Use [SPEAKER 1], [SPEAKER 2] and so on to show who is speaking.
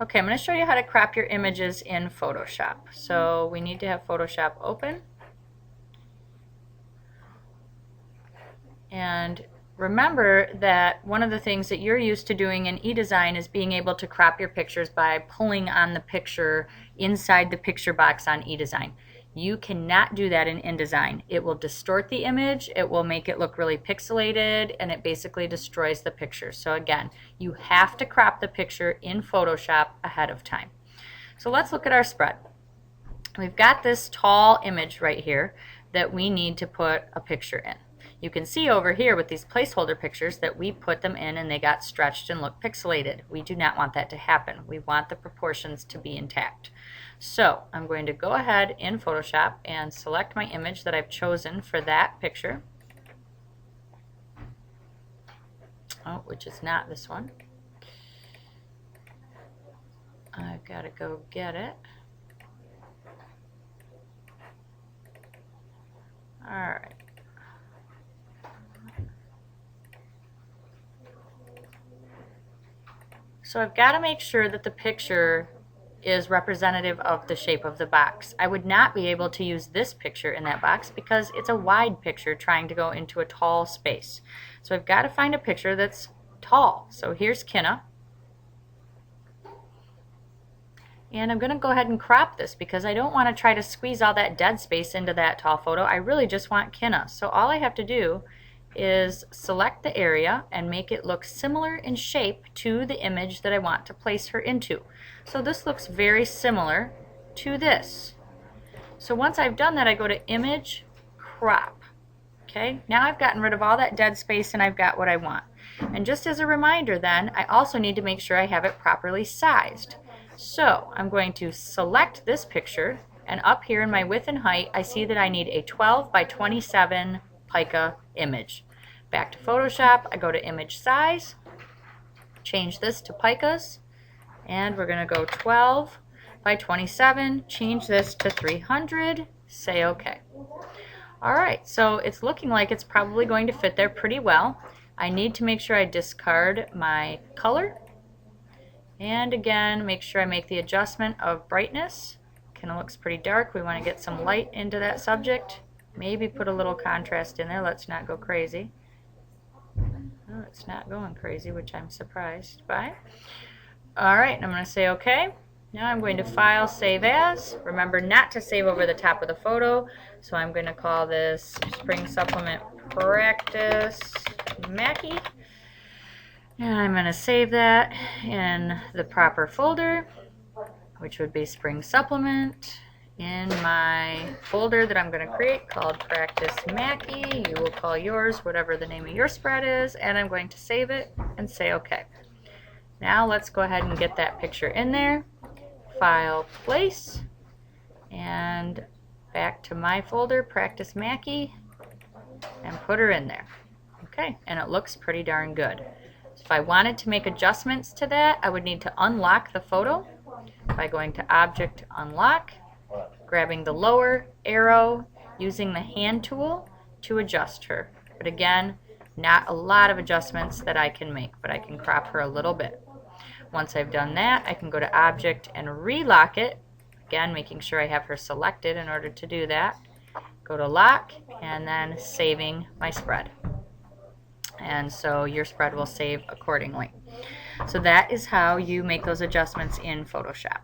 [SPEAKER 1] Okay, I'm going to show you how to crop your images in Photoshop. So we need to have Photoshop open. And remember that one of the things that you're used to doing in eDesign is being able to crop your pictures by pulling on the picture inside the picture box on eDesign. You cannot do that in InDesign. It will distort the image, it will make it look really pixelated, and it basically destroys the picture. So again, you have to crop the picture in Photoshop ahead of time. So let's look at our spread. We've got this tall image right here that we need to put a picture in. You can see over here with these placeholder pictures that we put them in and they got stretched and look pixelated. We do not want that to happen. We want the proportions to be intact. So I'm going to go ahead in Photoshop and select my image that I've chosen for that picture. Oh, which is not this one. I've got to go get it. Alright. So I've got to make sure that the picture is representative of the shape of the box. I would not be able to use this picture in that box because it's a wide picture trying to go into a tall space. So I've got to find a picture that's tall. So here's Kinna. And I'm going to go ahead and crop this because I don't want to try to squeeze all that dead space into that tall photo. I really just want Kinna. So all I have to do is select the area and make it look similar in shape to the image that I want to place her into. So this looks very similar to this. So once I've done that, I go to Image, Crop. Okay, now I've gotten rid of all that dead space and I've got what I want. And just as a reminder then, I also need to make sure I have it properly sized. So I'm going to select this picture, and up here in my width and height I see that I need a 12 by 27 pica image. Back to Photoshop, I go to Image Size, change this to picas, and we're going to go 12 by 27, change this to 300, say OK. Alright, so it's looking like it's probably going to fit there pretty well. I need to make sure I discard my color, and again make sure I make the adjustment of brightness. Kind of looks pretty dark. We want to get some light into that subject. Maybe put a little contrast in there. Let's not go crazy. Oh, it's not going crazy, which I'm surprised by. Alright, I'm going to say OK. Now I'm going to File, Save As. Remember not to save over the top of the photo, so I'm going to call this Spring Supplement Practice Mackie. And I'm going to save that in the proper folder, which would be Spring Supplement, in my folder that I'm going to create called Practice Mackie. You will call yours whatever the name of your spread is, and I'm going to save it and say OK. Now let's go ahead and get that picture in there. File, Place, and back to my folder, Practice Mackie, and put her in there. Okay, and it looks pretty darn good. If I wanted to make adjustments to that, I would need to unlock the photo by going to Object, Unlock, grabbing the lower arrow, using the hand tool to adjust her. But again, not a lot of adjustments that I can make, but I can crop her a little bit. Once I've done that, I can go to Object and relock it, again making sure I have her selected in order to do that. Go to Lock, and then saving my spread. And so your spread will save accordingly. So that is how you make those adjustments in Photoshop.